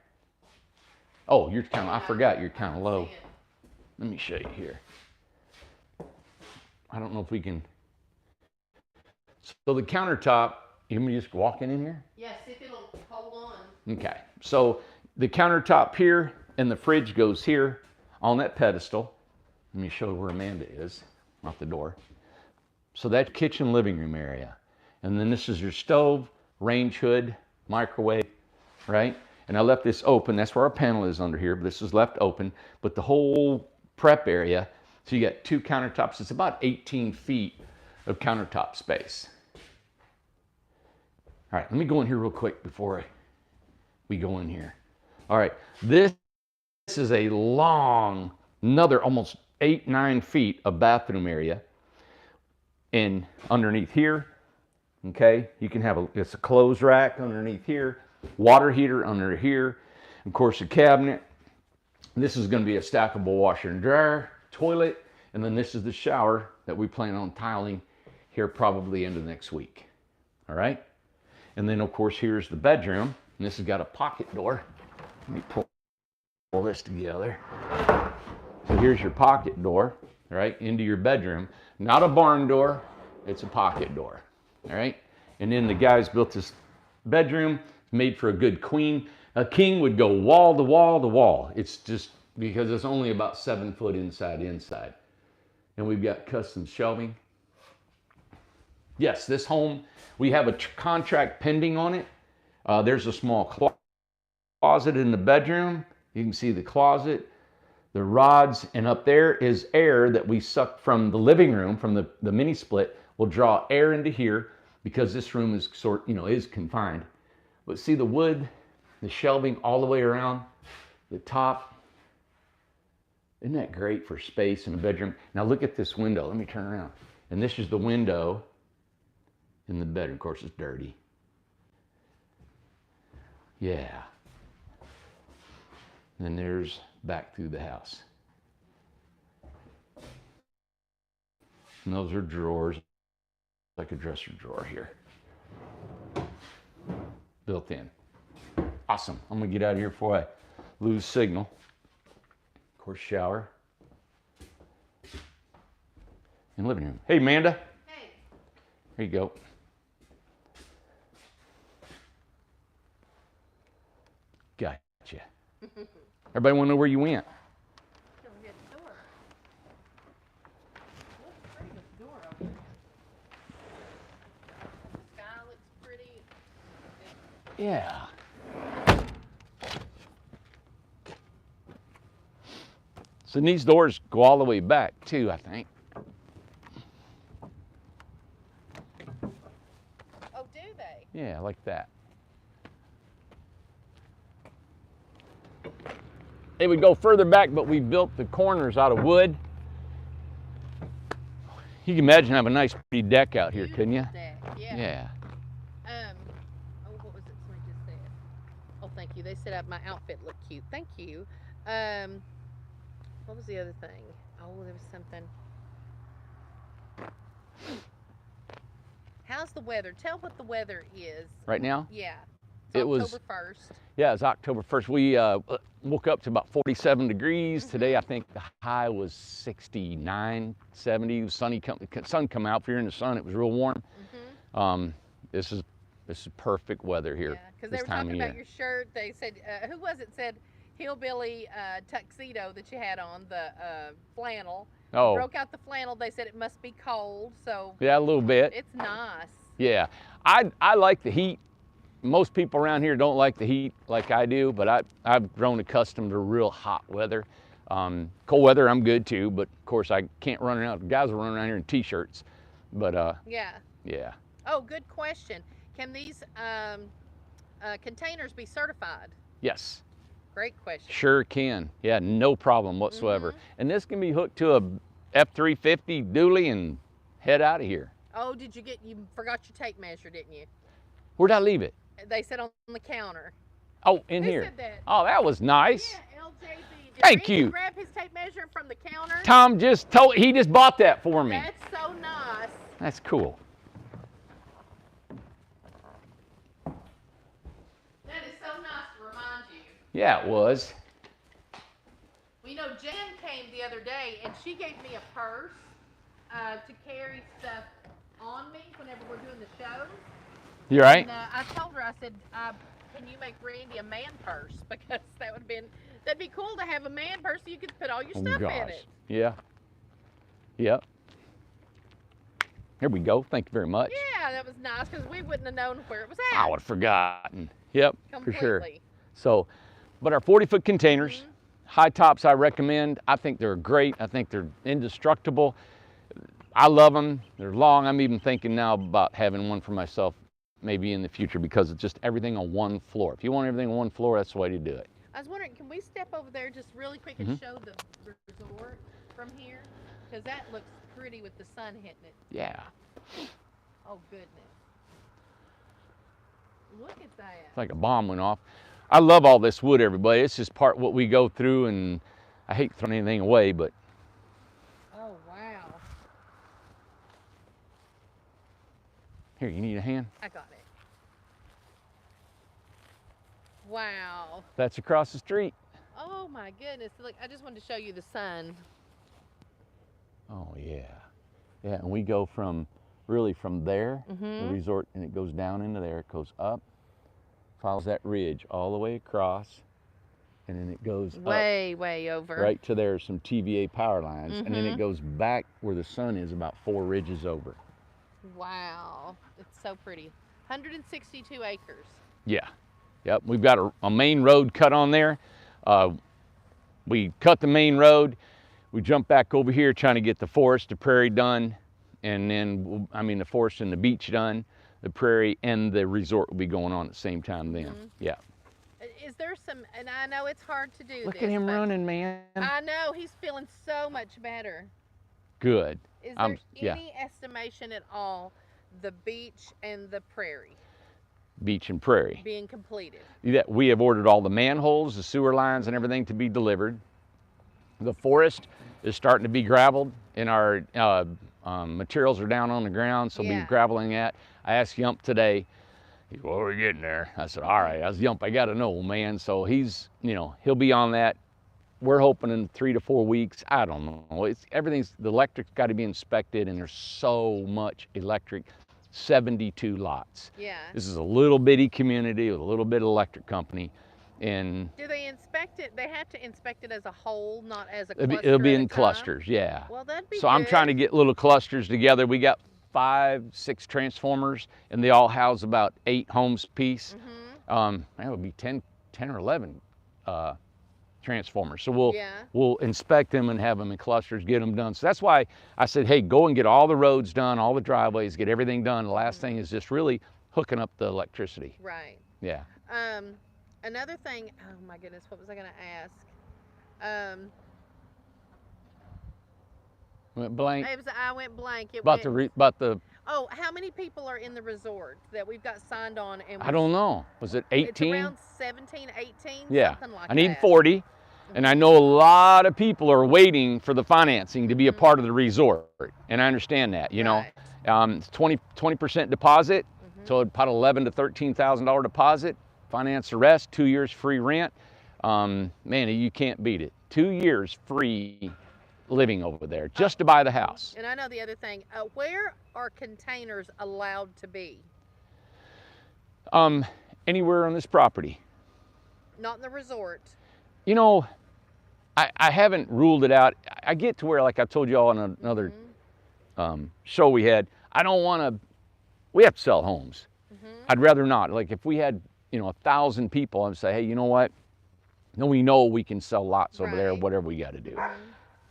Oh, you're kind of, I forgot you're kind of low. See it. Let me show you here. I don't know if we can. So the countertop, you want me to just walk in here? Yeah. See if it'll hold on. Okay, so the countertop here and the fridge goes here on that pedestal. Let me show you where Amanda is, not the door. So that's kitchen living room area. And then this is your stove, range hood, microwave, right? And I left this open. That's where our panel is under here, but this is left open. But the whole prep area, so you got 2 countertops. It's about 18 feet of countertop space. All right, let me go in here real quick before we go in here. All right, this is a long, another almost 8-9 feet of bathroom area. And underneath here, okay, you can have it's a clothes rack underneath here, water heater under here, of course a cabinet. This is going to be a stackable washer and dryer, toilet, and then this is the shower that we plan on tiling here probably into next week. All right, and then of course here's the bedroom, and this has got a pocket door. Let me pull this together. So here's your pocket door, right, into your bedroom. Not a barn door, it's a pocket door, all right? And then the guys built this bedroom, made for a good queen. A king would go wall to wall to wall. It's just because it's only about 7 foot inside. And we've got custom shelving. Yes, this home, we have a contract pending on it. There's a small closet in the bedroom. You can see the closet, the rods, and up there is air that we suck from the living room, from the mini split. We'll draw air into here because this room is is confined. But see the wood, the shelving all the way around the top. Isn't that great for space in a bedroom? Now look at this window. Let me turn around. And this is the window in the bedroom. Of course, it's dirty. Yeah. And there's back through the house. And those are drawers, like a dresser drawer here. Built in. Awesome. I'm gonna get out of here before I lose signal. Of course, shower. And living room. Hey, Amanda. Hey. Here you go. Gotcha. Everybody want to know where you went? Don't get the door. Yeah. So these doors go all the way back too, I think. Oh, do they? Yeah, like that. They would go further back, but we built the corners out of wood. You can imagine having a nice pretty deck out here, couldn't you? Deck. Yeah. Yeah. Oh, what was it somebody just said? Oh, thank you. They said my outfit looked cute. Thank you. What was the other thing? Oh, there was something. How's the weather? Tell what the weather is. Right now? Yeah. It was October 1st. Yeah, it's October 1st. We woke up to about 47 degrees. Today, I think the high was 69, 70. Sun come out. If you're in the sun, it was real warm. This is perfect weather here. Yeah, because they were talking about your shirt. They said, who was it said hillbilly tuxedo that you had on, the flannel. Oh. Broke out the flannel. They said it must be cold. So yeah, a little bit. It's nice. Yeah, I like the heat. Most people around here don't like the heat like I do, but I've grown accustomed to real hot weather. Cold weather, I'm good too, but of course I can't run around. Guys are running around here in t-shirts, but yeah. Oh, good question. Can these containers be certified? Yes. Great question. Sure can. Yeah, no problem whatsoever. And this can be hooked to a F-350 dually and head out of here. Oh, you forgot your tape measure, didn't you? Where'd I leave it? They said on the counter. Oh, in here. Said that. Oh, that was nice. Yeah, LJB. Thank you. Grab his tape measure from the counter. Tom he just bought that for me. That's so nice. That's cool. That is so nice to remind you. Yeah, it was. Well, you know, Jen came the other day and she gave me a purse to carry stuff on me whenever we're doing the shows. You right? And I told her, I said, can you make Randy a man purse? Because that'd be cool to have a man purse so you could put all your stuff in it. Yeah. Yep. Here we go. Thank you very much. Yeah, that was nice because we wouldn't have known where it was at. I would have forgotten. Yep, Completely. for sure. So, but our 40-foot containers, high tops I recommend. I think they're great. I think they're indestructible. I love them. They're long. I'm even thinking now about having one for myself maybe in the future because it's just everything on one floor. If you want everything on one floor, that's the way to do it. I was wondering, can we step over there just really quick and show the resort from here? Because that looks pretty with the sun hitting it. Yeah. Oh, goodness. Look at that. It's like a bomb went off. I love all this wood, everybody. It's just part what we go through, and I hate throwing anything away, but. Oh, wow. Here, you need a hand? I got it. Wow. That's across the street. Oh, my goodness. Look, I just wanted to show you the sun. Oh, yeah. Yeah, and we go really from there, the resort, and it goes down into there. It goes up, follows that ridge all the way across, and then it goes way over. Right to there, some TVA power lines, and then it goes back where the sun is about 4 ridges over. Wow. It's so pretty. 162 acres. Yeah. Yep. We've got a main road cut on there. We cut the main road. We jump back over here trying to get the forest, the prairie done, and then, the forest and the beach done. The prairie and the resort will be going on at the same time then. Yeah. Is there some, and I know it's hard to do Look at him running, man. I know, he's feeling so much better. Good. Is there any estimation at all, the beach and the prairie? Beach and prairie. Being completed. Yeah, we have ordered all the manholes, the sewer lines, and everything to be delivered. The forest is starting to be gravelled, and our materials are down on the ground, so we'll be graveling that. I asked Yump today, he said, well, we're getting there. I said, all right. I was Yump, I got to know, man. So he's, he'll be on that. We're hoping in 3 to 4 weeks. I don't know. The electric's got to be inspected, and there's so much electric. 72 lots. Yeah. This is a little bitty community with a little bit of electric company. And do they inspect it? They have to inspect it as a whole, not as a cluster. It'll be in clusters, yeah. Well, that'd be so good. I'm trying to get little clusters together. We got 5, 6 transformers, and they all house about 8 homes apiece. That would be 10 or 11 transformers. So Yeah. we'll inspect them and have them in clusters, get them done. So that's why I said, hey, go and get all the roads done, all the driveways, get everything done. The last thing is just really hooking up the electricity. Right. Yeah. Another thing, oh my goodness, what was I going to ask? Went blank. I went blank. About the. Oh, how many people are in the resort that we've got signed on? And I don't know. Was it 18? It's around 17, 18, Yeah. something like I need that. 40. And I know a lot of people are waiting for the financing to be a part of the resort. And I understand that, you know. 20% deposit, so about $11,000 to $13,000 deposit. Finance the rest, 2 years free rent. Man, you can't beat it. 2 years free living over there just to buy the house. And I know the other thing, where are containers allowed to be? Anywhere on this property. Not in the resort. You know, I haven't ruled it out. I get to where, like I told you all on another show we had, I don't want to, we have to sell homes. I'd rather not. Like if we had, 1,000 people, I'd say, hey, you know what? No, we know we can sell lots over there, whatever we got to do.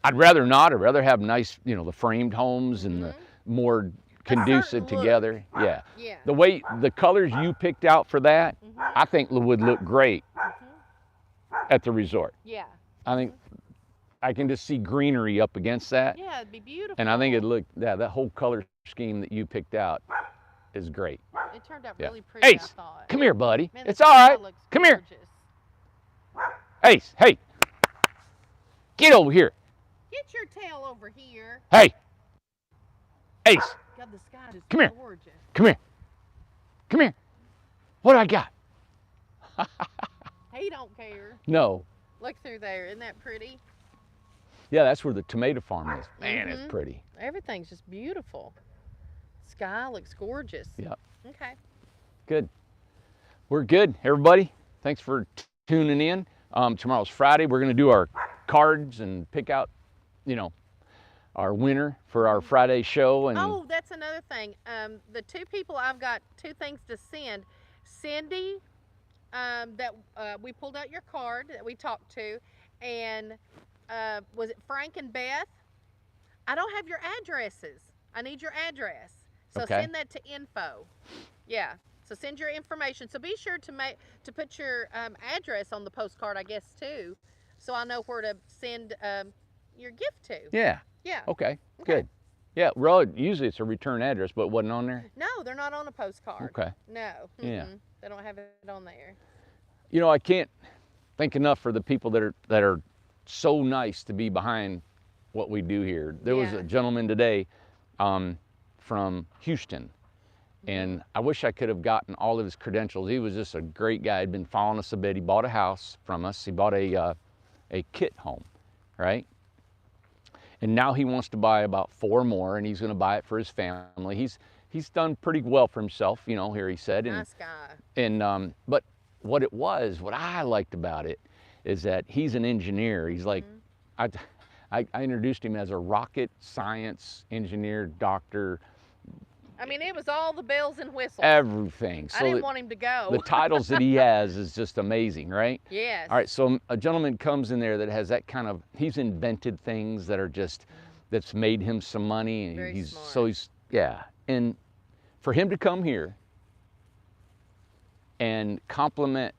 I'd rather not. I'd rather have nice, the framed homes and the more conducive together. Yeah. The way, the colors you picked out for that, I think would look great at the resort. Yeah. I think I can just see greenery up against that. Yeah, it'd be beautiful. And I think it'd look, that whole color scheme that you picked out is great. It turned out really pretty, Ace, I thought. come here, buddy. Man, It's all right. Come here. Gorgeous. Ace, hey. Get over here. Get your tail over here. Hey. Ace, God, the sky is Come here. gorgeous. come here. Come here. What I got? He don't care. No. Look through there. Isn't that pretty? Yeah, that's where the tomato farm is. Man, it's pretty. Everything's just beautiful. Sky looks gorgeous. Yep. Okay. Good. We're good, everybody. Thanks for tuning in. Tomorrow's Friday. We're going to do our cards and pick out, our winner for our Friday show. And Oh, that's another thing. The two people I've got two things to send. Cindy, that we pulled out your card that we talked to, and was it Frank and Beth? I don't have your addresses. I need your address. So Okay. send that to info. Yeah. So send your information. So be sure to put your address on the postcard, I guess, too, so I know where to send your gift to. yeah. Yeah. Okay. Good. Yeah. Well, usually it's a return address, but it wasn't on there. No, they're not on a postcard. Okay. No. Yeah. They don't have it on there. I can't thank enough for the people that are so nice to be behind what we do here. There was a gentleman today from Houston, and I wish I could have gotten all of his credentials. He was just a great guy. He'd been following us a bit. He bought a house from us. He bought a kit home, right? And now he wants to buy about 4 more, and he's going to buy it for his family. He's done pretty well for himself, here he said. And, Nice guy. And but what I liked about it is that he's an engineer. He's like, I introduced him as a rocket science engineer, doctor. I mean, it was all the bells and whistles. Everything. I didn't want him to go. The titles that he has is just amazing, right? Yes. All right, so a gentleman comes in there that has that kind of, he's invented things that are just, that's made him some money. And Very he's smart. And for him to come here and compliment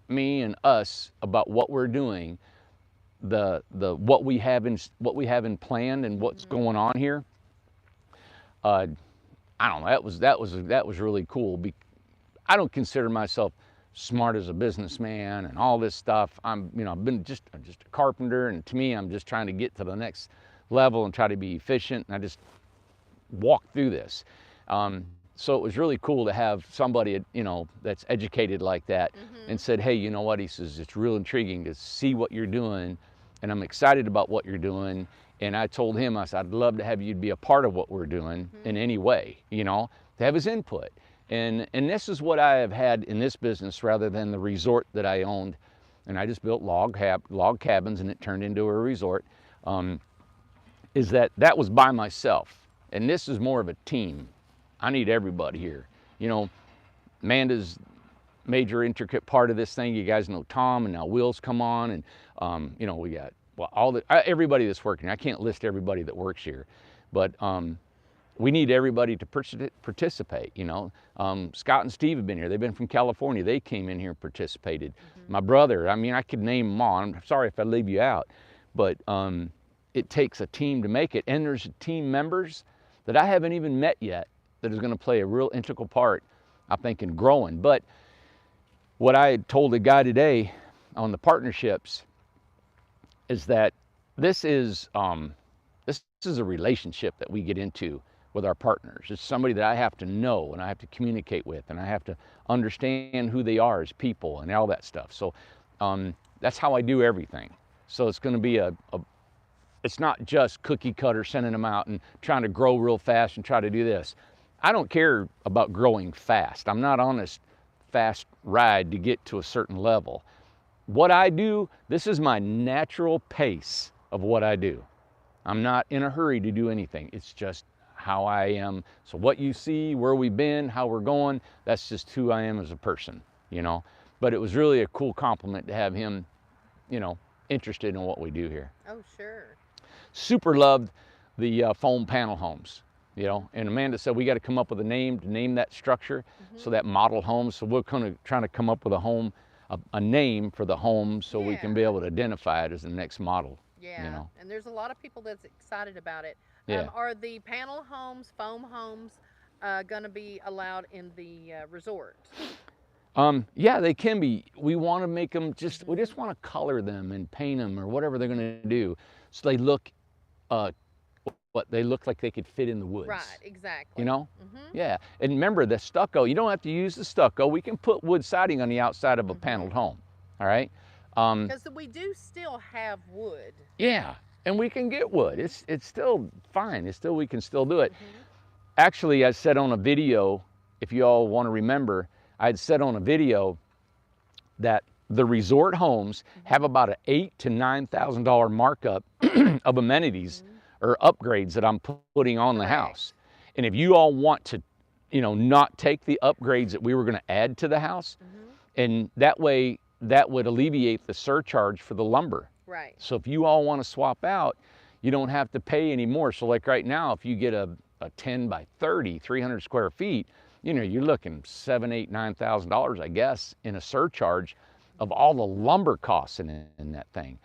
me and us about what we're doing, the what we have in planned and what's going on here, I don't know, that was really cool. I don't consider myself smart as a businessman and all this stuff. I've been just a carpenter, and to me, I'm just trying to get to the next level and try to be efficient, and I just walk through this. So it was really cool to have somebody, that's educated like that and said, hey, you know what? He says, it's real intriguing to see what you're doing, and I'm excited about what you're doing. And I told him, I said, I'd love to have you be a part of what we're doing in any way, to have his input. And this is what I have had in this business rather than the resort that I owned. And I just built log cabins, and it turned into a resort, is that was by myself. And this is more of a team. I need everybody here. Amanda's major intricate part of this thing. You guys know Tom, and now Will's come on, and you know, we got, well, everybody that's working. I can't list everybody that works here, but we need everybody to participate, you know. Scott and Steve have been here. They've been from California. They came in here and participated. My brother, I mean, I could name them all. I'm sorry if I leave you out, but it takes a team to make it. And there's team members that I haven't even met yet that is gonna play a real integral part, I think, in growing. But what I had told the guy today on the partnerships is that this is a relationship that we get into with our partners. It's somebody that I have to know and I have to communicate with, and I have to understand who they are as people and all that stuff. So that's how I do everything. So it's going to be it's not just cookie cutter, sending them out and trying to grow real fast and try to do this. I don't care about growing fast. I'm not on this fast ride to get to a certain level. What I do, this is my natural pace of what I do. I'm not in a hurry to do anything. It's just how I am. So what you see, where we've been, how we're going, that's just who I am as a person, you know. But it was really a cool compliment to have him, you know, interested in what we do here. Oh, sure. Super loved the foam panel homes, you know. And Amanda said we got to come up with a name to name that structure, so that model home. So we're kind of trying to come up with a name for the home, so we can be able to identify it as the next model. Yeah, you know? And there's a lot of people that's excited about it. Yeah. Are the panel homes, foam homes, going to be allowed in the resort? Yeah, they can be. We want to make them we just want to color them and paint them or whatever they're going to do, so they look, they look like they could fit in the woods. Right, exactly. You know? Yeah, and remember the stucco, you don't have to use the stucco. We can put wood siding on the outside of a paneled home, all right? Because we do still have wood. Yeah, and we can get wood. It's still fine. We can still do it. Actually, I said on a video, if you all want to remember, I had said on a video that the resort homes have about an $8,000 to $9,000 markup of amenities or upgrades that I'm putting on the house. And if you all want to, you know, not take the upgrades that we were going to add to the house, and that way, that would alleviate the surcharge for the lumber. Right. So if you all want to swap out, you don't have to pay anymore. So like right now, if you get a 10 by 30, 300 square feet, you know, you're looking $7,000, $8,000, $9,000, I guess, in a surcharge of all the lumber costs in that thing.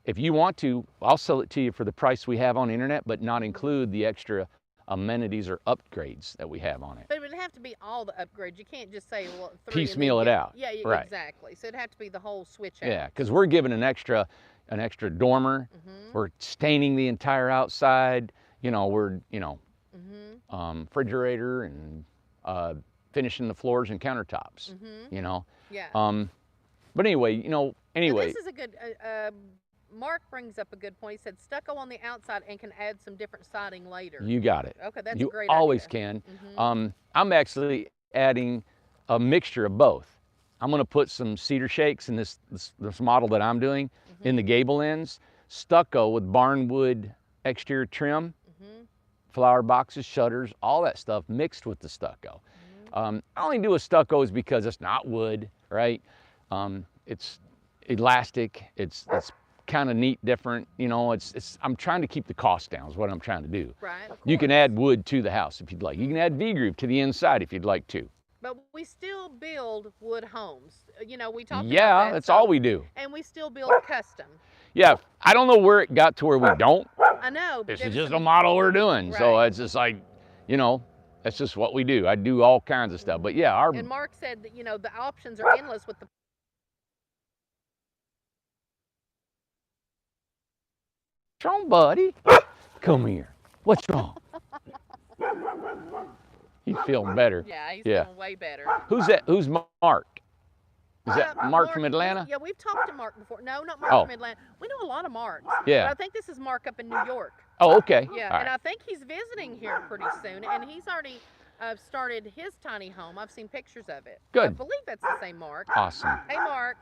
If you want to, I'll sell it to you for the price we have on the internet, but not include the extra amenities or upgrades that we have on it. But it would have to be all the upgrades. You can't just say, well, 3 Piecemeal it out. Yeah, right. Exactly. So it'd have to be the whole switch out. Yeah, because we're giving an extra dormer. We're staining the entire outside. You know, we're, you know, refrigerator and finishing the floors and countertops. You know. Yeah. But anyway, you know, Now, this is a good. Mark brings up a good point. He said stucco on the outside and can add some different siding later. You got it. Okay, that's you a great always idea. can. I'm actually adding a mixture of both. I'm going to put some cedar shakes in this model that I'm doing in the gable ends, stucco with barnwood exterior trim, flower boxes, shutters, all that stuff mixed with the stucco. I only do a stucco is because it's not wood, right? It's elastic. It's kind of neat, different. You know, I'm trying to keep the cost down is what I'm trying to do. Right. You can add wood to the house if you'd like. You can add V-groove to the inside if you'd like to. But we still build wood homes. You know, we talked about that. That's all we do. And we still build custom. Yeah, I don't know where it got to where we don't. I know. This is just a model we're doing. Right. So it's just like, you know, that's just what we do. I do all kinds of stuff. But yeah, And Mark said that, you know, the options are endless with the What's wrong, buddy? Come here. What's wrong? He's feeling better. Yeah, he's feeling way better. Who's that? Who's Mark? Is that Mark from Atlanta? Yeah, we've talked to Mark before. No, not Mark from Atlanta. We know a lot of Marks. Yeah. But I think this is Mark up in New York. Oh, okay. Yeah, and I think he's visiting here pretty soon, and he's already started his tiny home. I've seen pictures of it. Good. I believe that's the same Mark. Awesome. Hey, Mark.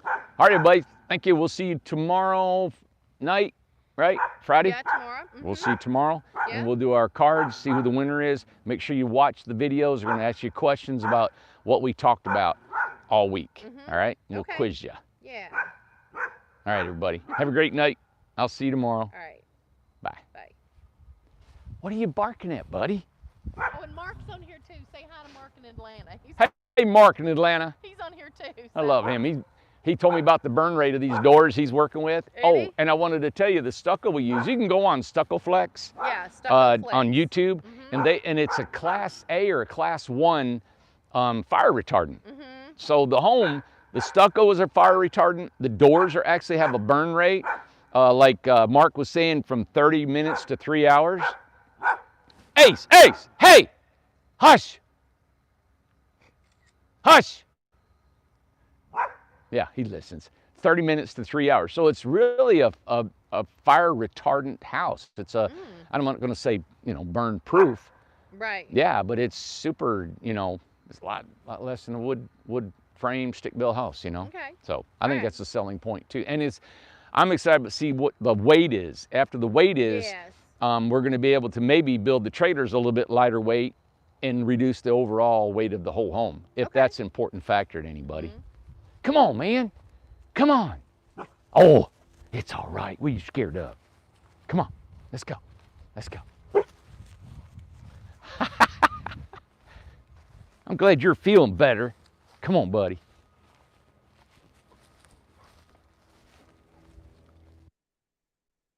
All right, everybody. Thank you. We'll see you tomorrow night, right? Friday? Yeah, tomorrow. We'll see you tomorrow, Yeah. and we'll do our cards, see who the winner is. Make sure you watch the videos. We're going to ask you questions about what we talked about. all week. All right, we'll Okay. quiz you. Yeah. All right, everybody. Have a great night. I'll see you tomorrow. All right. Bye. Bye. What are you barking at, buddy? Oh, and Mark's on here too. Say hi to Mark in Atlanta. Hey, Mark in Atlanta. He's on here too. I love him. He told me about the burn rate of these doors he's working with. Really? Oh, and I wanted to tell you the stucco we use. You can go on Stucco Flex. Yeah, Stucco Flex. On YouTube, and it's a Class A or a Class 1 fire retardant. So the stucco is a fire retardant. The doors actually have a burn rate, like Mark was saying, from 30 minutes to 3 hours. Ace, hey, hush, hush. Yeah, he listens. 30 minutes to 3 hours. So it's really a fire retardant house. It's I'm not going to say, burn proof. Right. Yeah, but it's super, it's a lot less than a wood frame stick built house, Okay. So I think Right. that's a selling point too. And I'm excited to see what the weight is. After the weight is, Yes. we're going to be able to maybe build the trailers a little bit lighter weight and reduce the overall weight of the whole home, if Okay. that's an important factor to anybody. Come on, man. Come on. Oh, it's all right. What are you scared of? Come on. Let's go. Let's go. I'm glad you're feeling better. Come on, buddy.